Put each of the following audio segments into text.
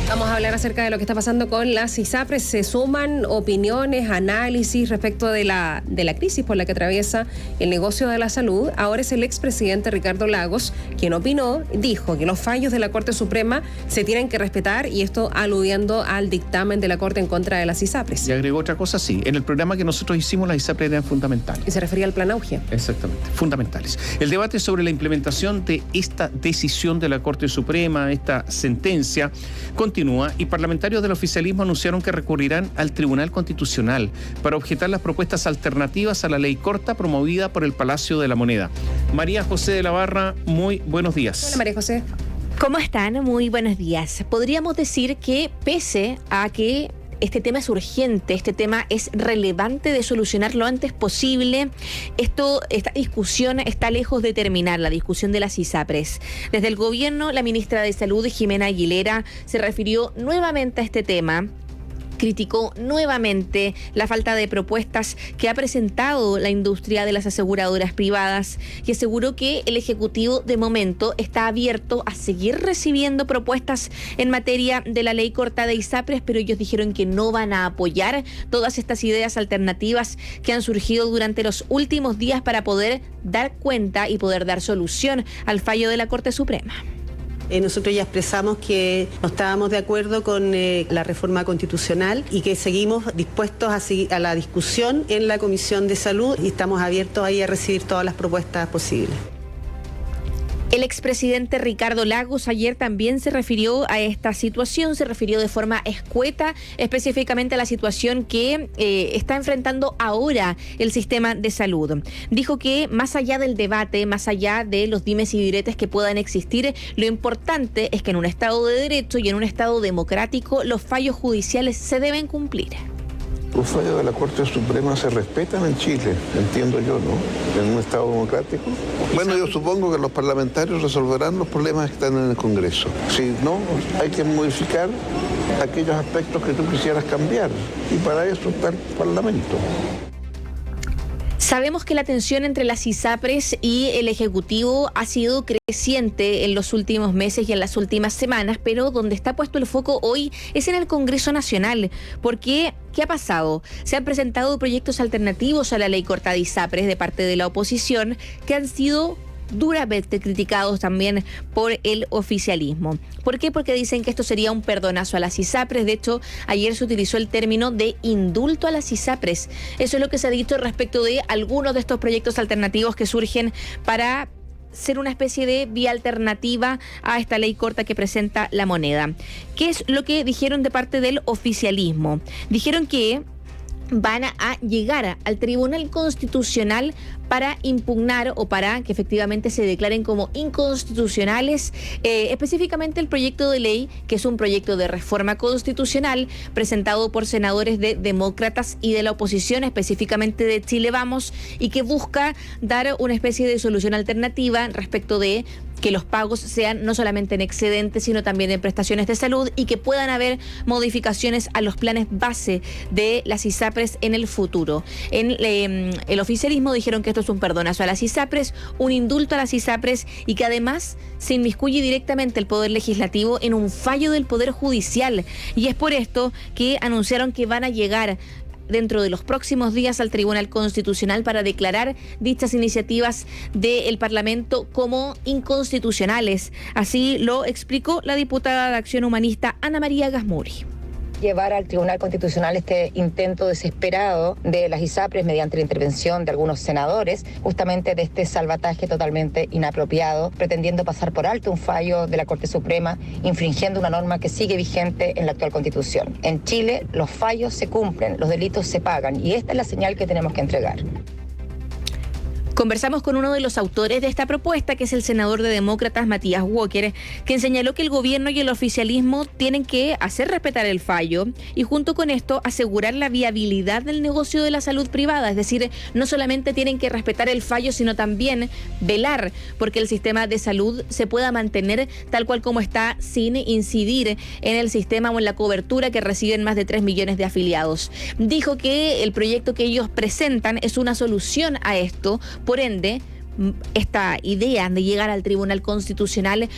Vamos a hablar acerca de lo que está pasando con las ISAPRES. Se suman opiniones, análisis respecto de la crisis por la que atraviesa el negocio de la salud. Ahora es el expresidente Ricardo Lagos quien dijo que los fallos de la Corte Suprema se tienen que respetar, y esto aludiendo al dictamen de la Corte en contra de las ISAPRES. Y agregó otra cosa, sí. En el programa que nosotros hicimos, las ISAPRES eran fundamentales. Y se refería al plan Auge. Exactamente, fundamentales. El debate sobre la implementación de esta decisión de la Corte Suprema, esta sentencia, continúa, y parlamentarios del oficialismo anunciaron que recurrirán al Tribunal Constitucional para objetar las propuestas alternativas a la ley corta promovida por el Palacio de la Moneda. María José de la Barra, muy buenos días. Hola, María José. ¿Cómo están? Muy buenos días. Podríamos decir que pese a que este tema es urgente, este tema es relevante de solucionar lo antes posible, esta discusión está lejos de terminar, la discusión de las ISAPRES. Desde el gobierno, la ministra de Salud, Jimena Aguilera, se refirió nuevamente a este tema. Criticó nuevamente la falta de propuestas que ha presentado la industria de las aseguradoras privadas y aseguró que el Ejecutivo de momento está abierto a seguir recibiendo propuestas en materia de la ley corta de ISAPRES, pero ellos dijeron que no van a apoyar todas estas ideas alternativas que han surgido durante los últimos días para poder dar cuenta y poder dar solución al fallo de la Corte Suprema. Nosotros ya expresamos que no estábamos de acuerdo con la reforma constitucional y que seguimos dispuestos a la discusión en la Comisión de Salud y estamos abiertos ahí a recibir todas las propuestas posibles. El expresidente Ricardo Lagos ayer también se refirió a esta situación, se refirió de forma escueta específicamente a la situación que está enfrentando ahora el sistema de salud. Dijo que más allá del debate, más allá de los dimes y diretes que puedan existir, lo importante es que en un Estado de Derecho y en un Estado democrático los fallos judiciales se deben cumplir. Los fallos de la Corte Suprema se respetan en Chile, entiendo yo, ¿no? En un Estado democrático. Bueno, yo supongo que los parlamentarios resolverán los problemas que están en el Congreso. Si no, hay que modificar aquellos aspectos que tú quisieras cambiar. Y para eso está el Parlamento. Sabemos que la tensión entre las ISAPRES y el Ejecutivo ha sido creciente en los últimos meses y en las últimas semanas, pero donde está puesto el foco hoy es en el Congreso Nacional, porque ¿qué ha pasado? Se han presentado proyectos alternativos a la ley corta de ISAPRES de parte de la oposición que han sido duramente criticados también por el oficialismo. ¿Por qué? Porque dicen que esto sería un perdonazo a las ISAPRES. De hecho, ayer se utilizó el término de indulto a las ISAPRES. Eso es lo que se ha dicho respecto de algunos de estos proyectos alternativos que surgen para ser una especie de vía alternativa a esta ley corta que presenta la Moneda. ¿Qué es lo que dijeron de parte del oficialismo? Dijeron que van a llegar al Tribunal Constitucional para impugnar o para que efectivamente se declaren como inconstitucionales específicamente el proyecto de ley, que es un proyecto de reforma constitucional presentado por senadores de demócratas y de la oposición, específicamente de Chile Vamos, y que busca dar una especie de solución alternativa respecto de que los pagos sean no solamente en excedentes, sino también en prestaciones de salud y que puedan haber modificaciones a los planes base de las ISAPRES en el futuro. En el oficialismo dijeron que esto es un perdonazo a las ISAPRES, un indulto a las ISAPRES y que además se inmiscuye directamente el Poder Legislativo en un fallo del Poder Judicial. Y es por esto que anunciaron que van a llegar dentro de los próximos días al Tribunal Constitucional para declarar dichas iniciativas del Parlamento como inconstitucionales. Así lo explicó la diputada de Acción Humanista Ana María Gasmuri. Llevar al Tribunal Constitucional este intento desesperado de las ISAPRES mediante la intervención de algunos senadores, justamente de este salvataje totalmente inapropiado, pretendiendo pasar por alto un fallo de la Corte Suprema, infringiendo una norma que sigue vigente en la actual Constitución. En Chile, los fallos se cumplen, los delitos se pagan, y esta es la señal que tenemos que entregar. Conversamos con uno de los autores de esta propuesta, que es el senador de Demócratas, Matías Walker, quien señaló que el gobierno y el oficialismo tienen que hacer respetar el fallo y junto con esto asegurar la viabilidad del negocio de la salud privada. Es decir, no solamente tienen que respetar el fallo, sino también velar porque el sistema de salud se pueda mantener tal cual como está, sin incidir en el sistema o en la cobertura que reciben más de 3 millones de afiliados. Dijo que el proyecto que ellos presentan es una solución a esto. Por ende, esta idea de llegar al Tribunal Constitucional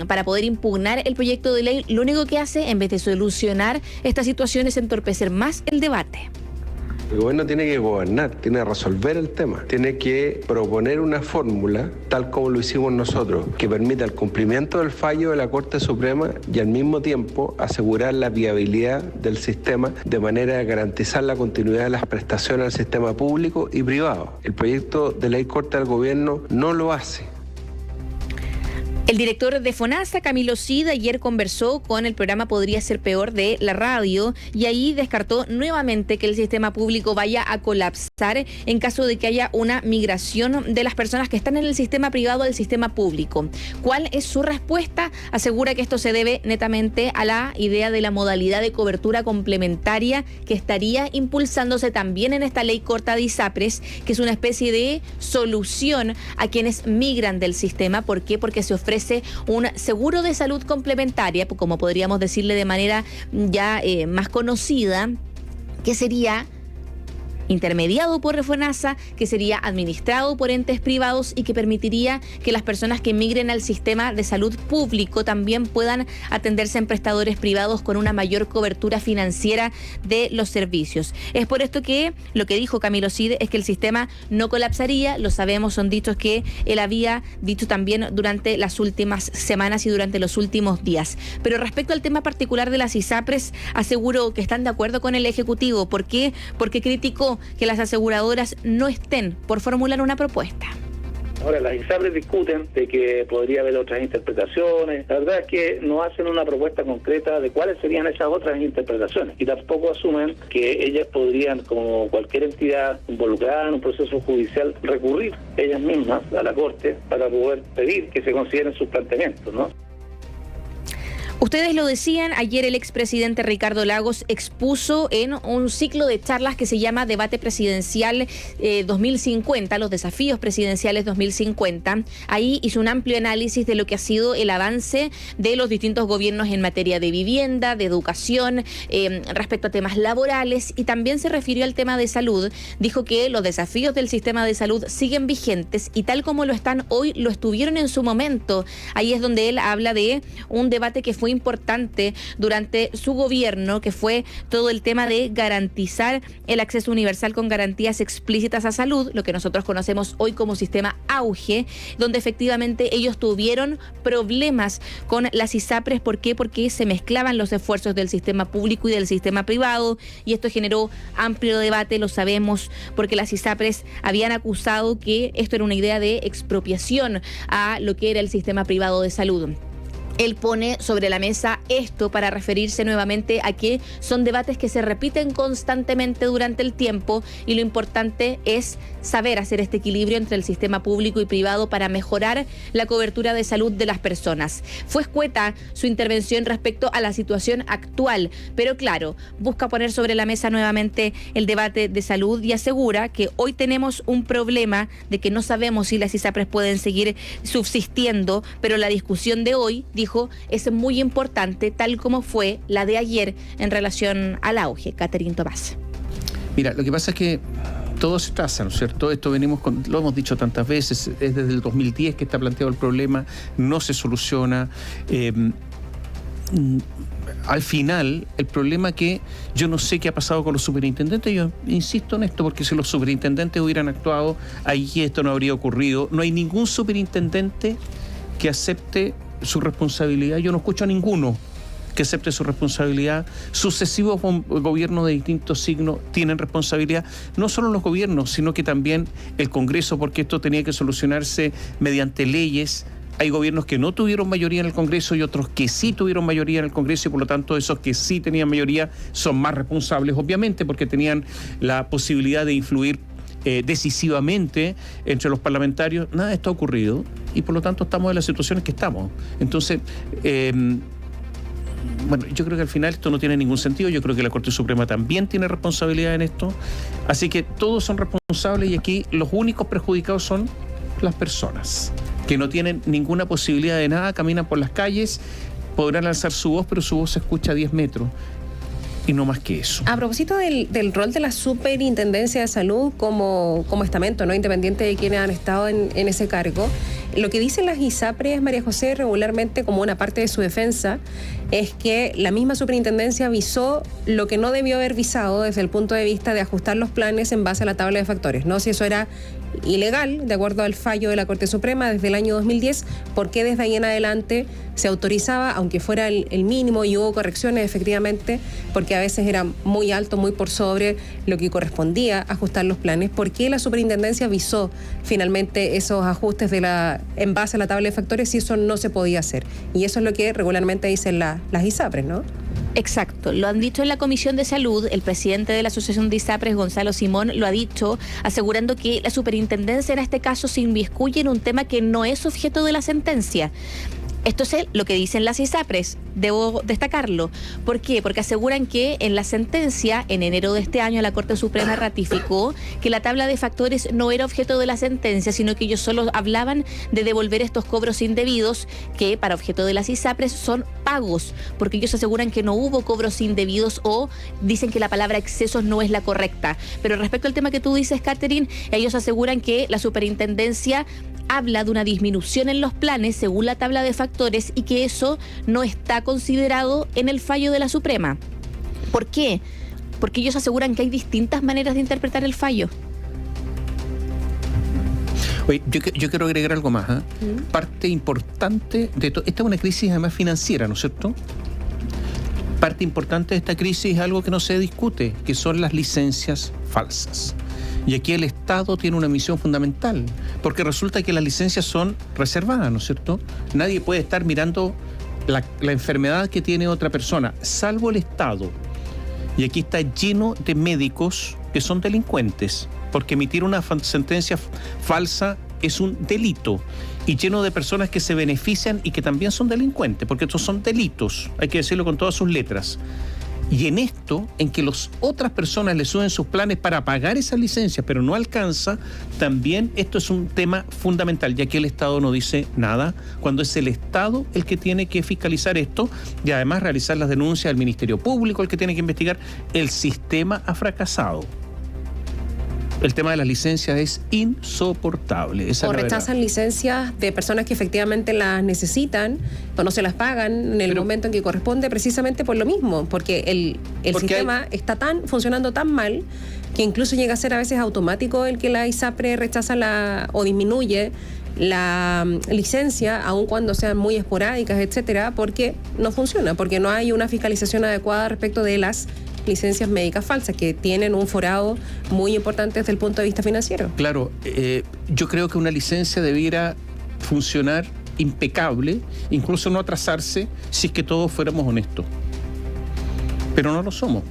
para poder impugnar el proyecto de ley, lo único que hace, en vez de solucionar esta situación, es entorpecer más el debate. El gobierno tiene que gobernar, tiene que resolver el tema, tiene que proponer una fórmula, tal como lo hicimos nosotros, que permita el cumplimiento del fallo de la Corte Suprema y al mismo tiempo asegurar la viabilidad del sistema de manera de garantizar la continuidad de las prestaciones al sistema público y privado. El proyecto de ley corta del gobierno no lo hace. El director de FONASA, Camilo Cid, ayer conversó con el programa Podría Ser Peor de la radio y ahí descartó nuevamente que el sistema público vaya a colapsar en caso de que haya una migración de las personas que están en el sistema privado al sistema público. ¿Cuál es su respuesta? Asegura que esto se debe netamente a la idea de la modalidad de cobertura complementaria que estaría impulsándose también en esta ley corta de ISAPRES, que es una especie de solución a quienes migran del sistema. ¿Por qué? Porque se ofrece un seguro de salud complementaria, como podríamos decirle de manera ya más conocida, que sería intermediado por FONASA, que sería administrado por entes privados y que permitiría que las personas que migren al sistema de salud público también puedan atenderse en prestadores privados con una mayor cobertura financiera de los servicios. Es por esto que lo que dijo Camilo Cid es que el sistema no colapsaría, lo sabemos, son dichos que él había dicho también durante las últimas semanas y durante los últimos días. Pero respecto al tema particular de las ISAPRES, aseguró que están de acuerdo con el Ejecutivo. ¿Por qué? Porque criticó que las aseguradoras no estén por formular una propuesta. Ahora, las ISAPRES discuten de que podría haber otras interpretaciones. La verdad es que no hacen una propuesta concreta de cuáles serían esas otras interpretaciones y tampoco asumen que ellas podrían, como cualquier entidad involucrada en un proceso judicial, recurrir ellas mismas a la Corte para poder pedir que se consideren sus planteamientos, ¿no? Ustedes lo decían, ayer el expresidente Ricardo Lagos expuso en un ciclo de charlas que se llama Debate Presidencial 2050, los desafíos presidenciales 2050. Ahí hizo un amplio análisis de lo que ha sido el avance de los distintos gobiernos en materia de vivienda, de educación, respecto a temas laborales, y también se refirió al tema de salud. Dijo que los desafíos del sistema de salud siguen vigentes y tal como lo están hoy, lo estuvieron en su momento. Ahí es donde él habla de un debate que fue importante durante su gobierno, que fue todo el tema de garantizar el acceso universal con garantías explícitas a salud, lo que nosotros conocemos hoy como sistema Auge, donde efectivamente ellos tuvieron problemas con las ISAPRES. ¿Por qué? Porque se mezclaban los esfuerzos del sistema público y del sistema privado, y esto generó amplio debate, lo sabemos, porque las ISAPRES habían acusado que esto era una idea de expropiación a lo que era el sistema privado de salud. Él pone sobre la mesa esto para referirse nuevamente a que son debates que se repiten constantemente durante el tiempo y lo importante es saber hacer este equilibrio entre el sistema público y privado para mejorar la cobertura de salud de las personas. Fue escueta su intervención respecto a la situación actual, pero claro, busca poner sobre la mesa nuevamente el debate de salud y asegura que hoy tenemos un problema de que no sabemos si las ISAPRES pueden seguir subsistiendo, pero la discusión de hoy, dijo, es muy importante, tal como fue la de ayer en relación al Auge. Catherine Tomás. Mira, lo que pasa es que todo se traza, ¿no es cierto? Esto lo hemos dicho tantas veces, es desde el 2010 que está planteado el problema, no se soluciona. Al final, el problema que yo no sé qué ha pasado con los superintendentes, yo insisto en esto, porque si los superintendentes hubieran actuado, ahí esto no habría ocurrido. No hay ningún superintendente que acepte su responsabilidad. Yo no escucho a ninguno que acepte su responsabilidad. Sucesivos gobiernos de distintos signos tienen responsabilidad, no solo los gobiernos, sino que también el Congreso, porque esto tenía que solucionarse mediante leyes. Hay gobiernos que no tuvieron mayoría en el Congreso y otros que sí tuvieron mayoría en el Congreso, y por lo tanto esos que sí tenían mayoría son más responsables, obviamente, porque tenían la posibilidad de influir decisivamente entre los parlamentarios. Nada de esto ha ocurrido y por lo tanto estamos en las situaciones que estamos. Entonces, bueno, yo creo que al final esto no tiene ningún sentido. Yo creo que la Corte Suprema también tiene responsabilidad en esto. Así que todos son responsables y aquí los únicos perjudicados son las personas que no tienen ninguna posibilidad de nada, caminan por las calles, podrán alzar su voz, pero su voz se escucha a 10 metros. y no más que eso. A propósito del rol de la Superintendencia de Salud como estamento, ¿no?, independiente de quienes han estado en ese cargo, lo que dicen las ISAPRES, María José, regularmente como una parte de su defensa, es que la misma superintendencia visó lo que no debió haber visado desde el punto de vista de ajustar los planes en base a la tabla de factores, ¿no? Si eso era ilegal, de acuerdo al fallo de la Corte Suprema desde el año 2010, ¿por qué desde ahí en adelante se autorizaba, aunque fuera el mínimo, y hubo correcciones efectivamente, porque a veces era muy alto, muy por sobre lo que correspondía ajustar los planes? ¿Por qué la superintendencia visó finalmente esos ajustes en base a la tabla de factores si eso no se podía hacer? Y eso es lo que regularmente dicen las ISAPRES, ¿no? Exacto, lo han dicho en la Comisión de Salud. El presidente de la Asociación de ISAPRES, Gonzalo Simón, lo ha dicho, asegurando que la superintendencia en este caso se inmiscuye en un tema que no es objeto de la sentencia. Esto es lo que dicen las ISAPRES, debo destacarlo. ¿Por qué? Porque aseguran que en la sentencia, en enero de este año, la Corte Suprema ratificó que la tabla de factores no era objeto de la sentencia, sino que ellos solo hablaban de devolver estos cobros indebidos, que para objeto de las ISAPRES son pagos, porque ellos aseguran que no hubo cobros indebidos, o dicen que la palabra excesos no es la correcta. Pero respecto al tema que tú dices, Catherine, ellos aseguran que la superintendencia habla de una disminución en los planes según la tabla de factores y que eso no está considerado en el fallo de la Suprema. ¿Por qué? Porque ellos aseguran que hay distintas maneras de interpretar el fallo. Oye, yo quiero agregar algo más. Parte importante de todo, esta es una crisis además financiera, ¿no es cierto? Parte importante de esta crisis es algo que no se discute, que son las licencias falsas. Y aquí el Estado tiene una misión fundamental, porque resulta que las licencias son reservadas, ¿no es cierto? Nadie puede estar mirando la enfermedad que tiene otra persona, salvo el Estado. Y aquí está lleno de médicos que son delincuentes, porque emitir una sentencia falsa es un delito, y lleno de personas que se benefician y que también son delincuentes, porque estos son delitos, hay que decirlo con todas sus letras. Y en esto, en que las otras personas le suben sus planes para pagar esas licencias, pero no alcanza, también esto es un tema fundamental, ya que el Estado no dice nada, cuando es el Estado el que tiene que fiscalizar esto y además realizar las denuncias al Ministerio Público, el que tiene que investigar. El sistema ha fracasado. El tema de las licencias es insoportable. O rechazan licencias de personas que efectivamente las necesitan, o no se las pagan en el momento en que corresponde, precisamente por lo mismo, porque el sistema está funcionando tan mal que incluso llega a ser a veces automático el que la ISAPRE rechaza o disminuye la licencia, aun cuando sean muy esporádicas, etcétera, porque no funciona, porque no hay una fiscalización adecuada respecto de las licencias médicas falsas, que tienen un forado muy importante desde el punto de vista financiero. Claro, yo creo que una licencia debiera funcionar impecable, incluso no atrasarse, si es que todos fuéramos honestos. Pero no lo somos.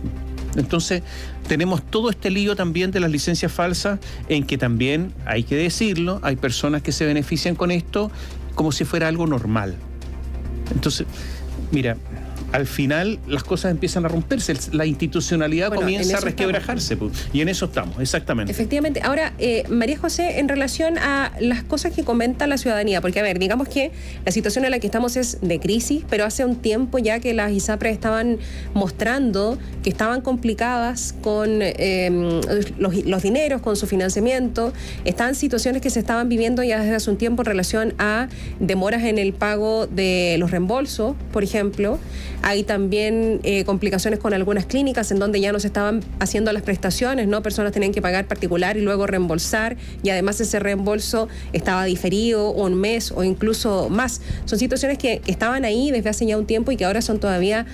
Entonces, tenemos todo este lío también de las licencias falsas, en que también, hay que decirlo, hay personas que se benefician con esto como si fuera algo normal. Entonces, mira, al final las cosas empiezan a romperse, la institucionalidad comienza a resquebrajarse, pues, y en eso estamos, exactamente. Efectivamente. Ahora, María José, en relación a las cosas que comenta la ciudadanía, porque a ver, digamos que la situación en la que estamos es de crisis, pero hace un tiempo ya que las ISAPRES estaban mostrando que estaban complicadas con los dineros, con su financiamiento, estaban situaciones que se estaban viviendo ya desde hace un tiempo en relación a demoras en el pago de los reembolsos, por ejemplo. Hay también complicaciones con algunas clínicas en donde ya no se estaban haciendo las prestaciones, ¿no? Personas tenían que pagar particular y luego reembolsar, y además ese reembolso estaba diferido un mes o incluso más. Son situaciones que estaban ahí desde hace ya un tiempo y que ahora son todavía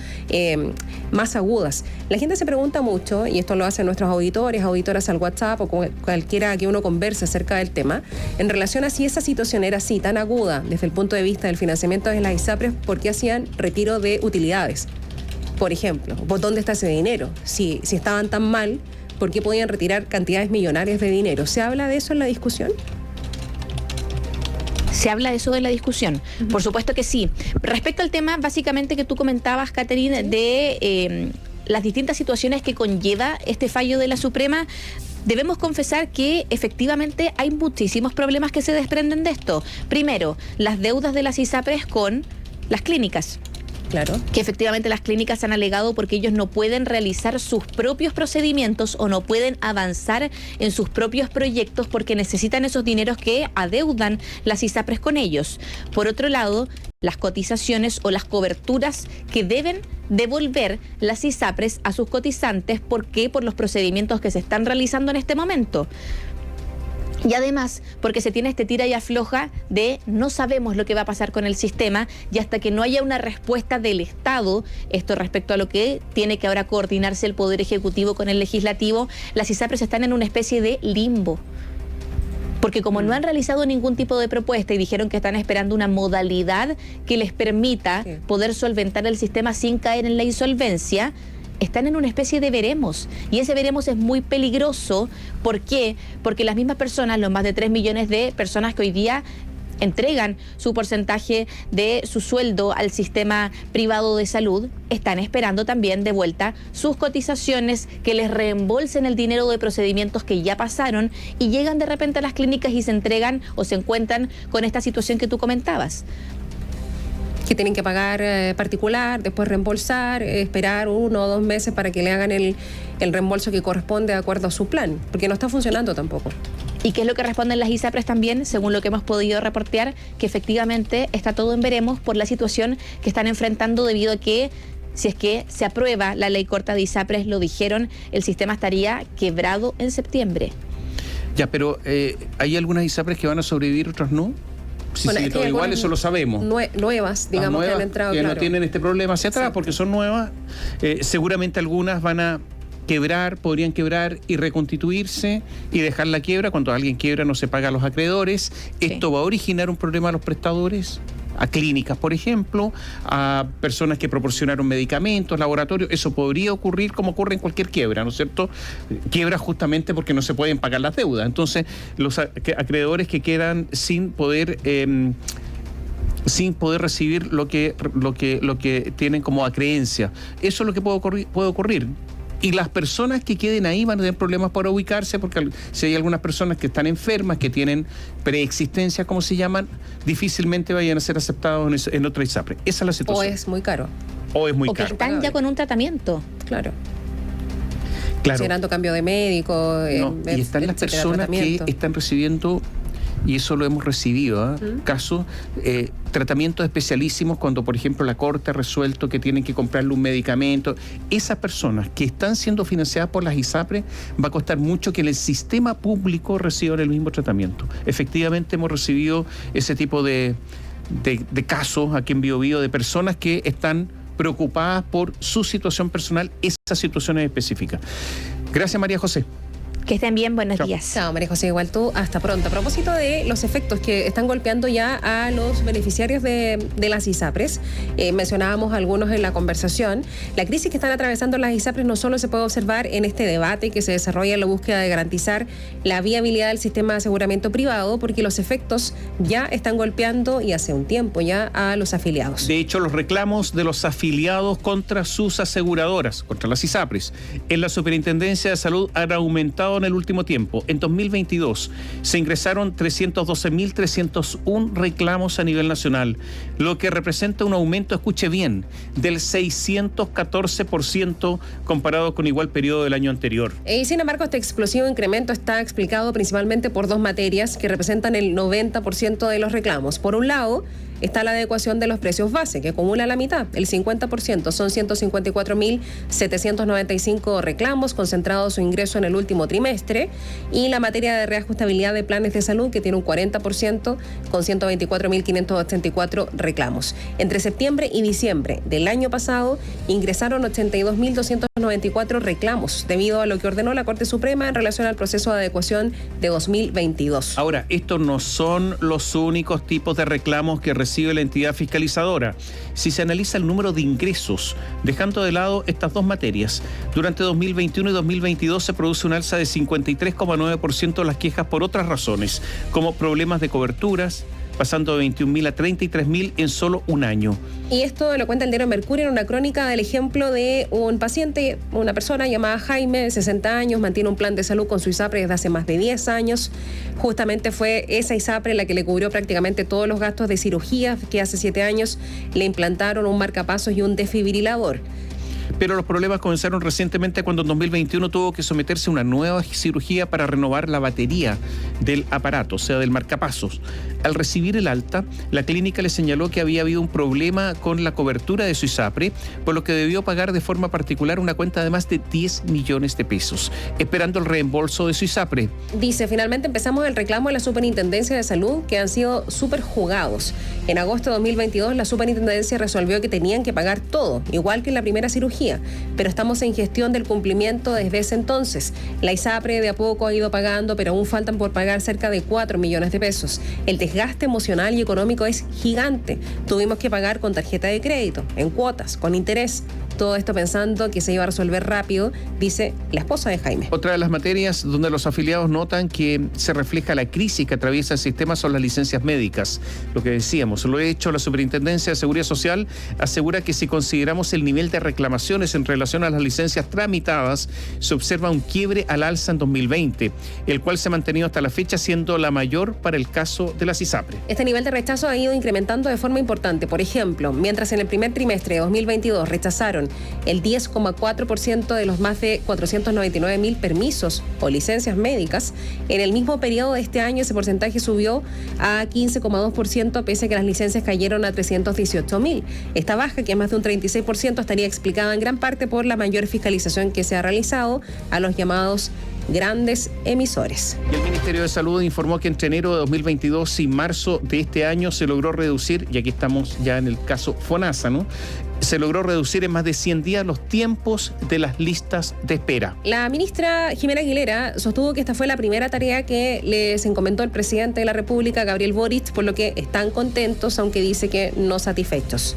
más agudas. La gente se pregunta mucho, y esto lo hacen nuestros auditores, auditoras al WhatsApp o cualquiera que uno converse acerca del tema, en relación a si esa situación era así, tan aguda desde el punto de vista del financiamiento de las ISAPRES, ¿por qué hacían retiro de utilidades? Por ejemplo, ¿por dónde está ese dinero? Si estaban tan mal, ¿por qué podían retirar cantidades millonarias de dinero? ¿Se habla de eso en la discusión? ¿Se habla de eso en la discusión? Por supuesto que sí. Respecto al tema, básicamente, que tú comentabas, Catherine, de las distintas situaciones que conlleva este fallo de la Suprema, debemos confesar que efectivamente hay muchísimos problemas que se desprenden de esto. Primero, las deudas de las ISAPRES con las clínicas. Claro. Que efectivamente las clínicas han alegado porque ellos no pueden realizar sus propios procedimientos o no pueden avanzar en sus propios proyectos porque necesitan esos dineros que adeudan las ISAPRES con ellos. Por otro lado, las cotizaciones o las coberturas que deben devolver las ISAPRES a sus cotizantes. ¿Por qué? Por los procedimientos que se están realizando en este momento. Y además, porque se tiene este tira y afloja de no sabemos lo que va a pasar con el sistema y hasta que no haya una respuesta del Estado, esto respecto a lo que tiene que ahora coordinarse el Poder Ejecutivo con el Legislativo, las ISAPRES están en una especie de limbo. Porque como no han realizado ningún tipo de propuesta y dijeron que están esperando una modalidad que les permita poder solventar el sistema sin caer en la insolvencia, están en una especie de veremos. Y ese veremos es muy peligroso. ¿Por qué? Porque las mismas personas, los más de 3 millones de personas que hoy día entregan su porcentaje de su sueldo al sistema privado de salud, están esperando también de vuelta sus cotizaciones, que les reembolsen el dinero de procedimientos que ya pasaron y llegan de repente a las clínicas y se entregan o se encuentran con esta situación que tú comentabas. Que tienen que pagar particular, después reembolsar, esperar 1 o 2 meses para que le hagan el reembolso que corresponde de acuerdo a su plan, porque no está funcionando tampoco. ¿Y qué es lo que responden las ISAPRES también, según lo que hemos podido reportear? Que efectivamente está todo en veremos por la situación que están enfrentando debido a que, si es que se aprueba la ley corta de ISAPRES, lo dijeron, el sistema estaría quebrado en septiembre. Ya, pero ¿hay algunas ISAPRES que van a sobrevivir, otras no? Sí, bueno, sí, todo igual, eso lo sabemos. Nuevas, digamos, nuevas, que han entrado, que claro, no tienen este problema hacia atrás, porque son nuevas. Seguramente algunas van a quebrar, podrían quebrar y reconstituirse y dejar la quiebra. Cuando alguien quiebra no se paga a los acreedores. Esto va a originar un problema a los prestadores, a clínicas, por ejemplo, a personas que proporcionaron medicamentos, laboratorios. Eso podría ocurrir como ocurre en cualquier quiebra, ¿no es cierto? Quiebra justamente porque no se pueden pagar las deudas. Entonces, los acreedores que quedan sin poder recibir lo que tienen como acreencia. Eso es lo que puede ocurrir. Y las personas que queden ahí van a tener problemas para ubicarse, porque si hay algunas personas que están enfermas, que tienen preexistencia, como se llaman, difícilmente vayan a ser aceptados en otra ISAPRE. Esa es la situación. O es muy caro. O es muy caro. O que están ya con un tratamiento. Claro. Considerando cambio de médico. Y están las personas que están recibiendo, y eso lo hemos recibido, casos, tratamientos especialísimos cuando, por ejemplo, la Corte ha resuelto que tienen que comprarle un medicamento. Esas personas que están siendo financiadas por las ISAPRES, va a costar mucho que en el sistema público reciban el mismo tratamiento. Efectivamente hemos recibido ese tipo de casos aquí en Biobío, de personas que están preocupadas por su situación personal, esas situaciones específicas. Gracias, María José. Que estén bien, buenos días. Chao, María José, igual tú, hasta pronto. A propósito de los efectos que están golpeando ya a los beneficiarios de las ISAPRES, mencionábamos algunos en la conversación. La crisis que están atravesando las ISAPRES no solo se puede observar en este debate que se desarrolla en la búsqueda de garantizar la viabilidad del sistema de aseguramiento privado, porque los efectos ya están golpeando, y hace un tiempo ya, a los afiliados. De hecho, los reclamos de los afiliados contra sus aseguradoras, contra las ISAPRES, en la Superintendencia de Salud han aumentado en el último tiempo. En 2022 se ingresaron 312.301 reclamos a nivel nacional, lo que representa un aumento, escuche bien, del 614% comparado con igual periodo del año anterior. Y sin embargo, este explosivo incremento está explicado principalmente por 2 materias que representan el 90% de los reclamos. Por un lado, está la adecuación de los precios base, que acumula la mitad, el 50%. Son 154.795 reclamos concentrados su ingreso en el último trimestre, y la materia de reajustabilidad de planes de salud, que tiene un 40%, con 124.584 reclamos. Entre septiembre y diciembre del año pasado ingresaron 82.294 reclamos, debido a lo que ordenó la Corte Suprema en relación al proceso de adecuación de 2022. Ahora, estos no son los únicos tipos de reclamos que recibe la entidad fiscalizadora. Si se analiza el número de ingresos, dejando de lado estas 2 materias, durante 2021 y 2022 se produce un alza de 53,9% de las quejas por otras razones, como problemas de coberturas, pasando de 21.000 a 33.000 en solo un año. Y esto lo cuenta el diario Mercurio en una crónica del ejemplo de un paciente, una persona llamada Jaime, de 60 años, mantiene un plan de salud con su ISAPRE desde hace más de 10 años. Justamente fue esa ISAPRE la que le cubrió prácticamente todos los gastos de cirugía, que hace 7 años le implantaron un marcapasos y un desfibrilador. Pero los problemas comenzaron recientemente cuando en 2021 tuvo que someterse a una nueva cirugía para renovar la batería del aparato, o sea, del marcapasos. Al recibir el alta, la clínica le señaló que había habido un problema con la cobertura de su ISAPRE, por lo que debió pagar de forma particular una cuenta de más de 10 millones de pesos, esperando el reembolso de su ISAPRE. Dice, finalmente empezamos el reclamo de la Superintendencia de Salud, que han sido súper jugados. En agosto de 2022, la Superintendencia resolvió que tenían que pagar todo, igual que en la primera cirugía, pero estamos en gestión del cumplimiento desde ese entonces. La ISAPRE de a poco ha ido pagando, pero aún faltan por pagar cerca de 4 millones de pesos. El desgaste emocional y económico es gigante. Tuvimos que pagar con tarjeta de crédito, en cuotas, con interés. Todo esto pensando que se iba a resolver rápido, dice la esposa de Jaime. Otra de las materias donde los afiliados notan que se refleja la crisis que atraviesa el sistema son las licencias médicas. Lo que decíamos, lo he hecho la Superintendencia de Seguridad Social, asegura que si consideramos el nivel de reclamaciones en relación a las licencias tramitadas, se observa un quiebre al alza en 2020, el cual se ha mantenido hasta la fecha siendo la mayor para el caso de las ISAPRE. Este nivel de rechazo ha ido incrementando de forma importante. Por ejemplo, mientras en el primer trimestre de 2022 rechazaron el 10,4% de los más de 499.000 permisos o licencias médicas, en el mismo periodo de este año ese porcentaje subió a 15,2%, pese a que las licencias cayeron a 318.000. Esta baja, que es más de un 36%, estaría explicada en gran parte por la mayor fiscalización que se ha realizado a los llamados grandes emisores. Y el Ministerio de Salud informó que entre enero de 2022 y marzo de este año se logró reducir, y aquí estamos ya en el caso FONASA, ¿no? Se logró reducir en más de 100 días los tiempos de las listas de espera. La ministra Jimena Aguilera sostuvo que esta fue la primera tarea que les encomendó el presidente de la República, Gabriel Boric, por lo que están contentos, aunque dice que no satisfechos.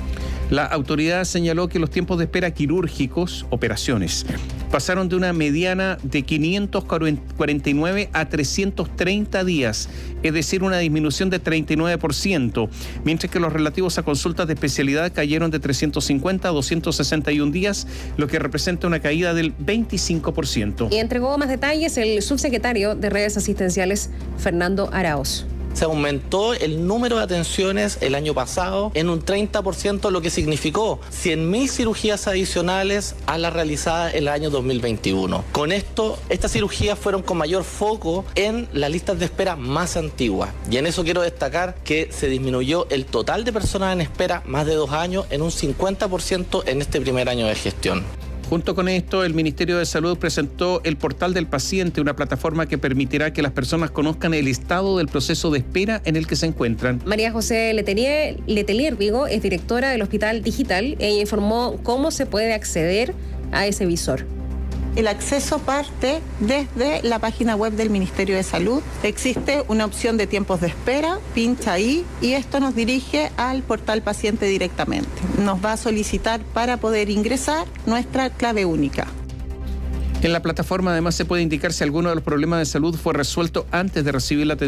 La autoridad señaló que los tiempos de espera quirúrgicos, operaciones, pasaron de una mediana de 549 a 330 días, es decir, una disminución de 39%, mientras que los relativos a consultas de especialidad cayeron de 350 a 261 días, lo que representa una caída del 25%. Y entregó más detalles el subsecretario de Redes Asistenciales, Fernando Araoz. Se aumentó el número de atenciones el año pasado en un 30%, lo que significó 100.000 cirugías adicionales a las realizadas el año 2021. Con esto, estas cirugías fueron con mayor foco en las listas de espera más antiguas. Y en eso quiero destacar que se disminuyó el total de personas en espera más de 2 años en un 50% en este primer año de gestión. Junto con esto, el Ministerio de Salud presentó el Portal del Paciente, una plataforma que permitirá que las personas conozcan el estado del proceso de espera en el que se encuentran. María José Letelier, es directora del Hospital Digital. Ella informó cómo se puede acceder a ese visor. El acceso parte desde la página web del Ministerio de Salud. Existe una opción de tiempos de espera, pincha ahí y esto nos dirige al portal paciente directamente. Nos va a solicitar para poder ingresar nuestra clave única. En la plataforma además se puede indicar si alguno de los problemas de salud fue resuelto antes de recibir la atención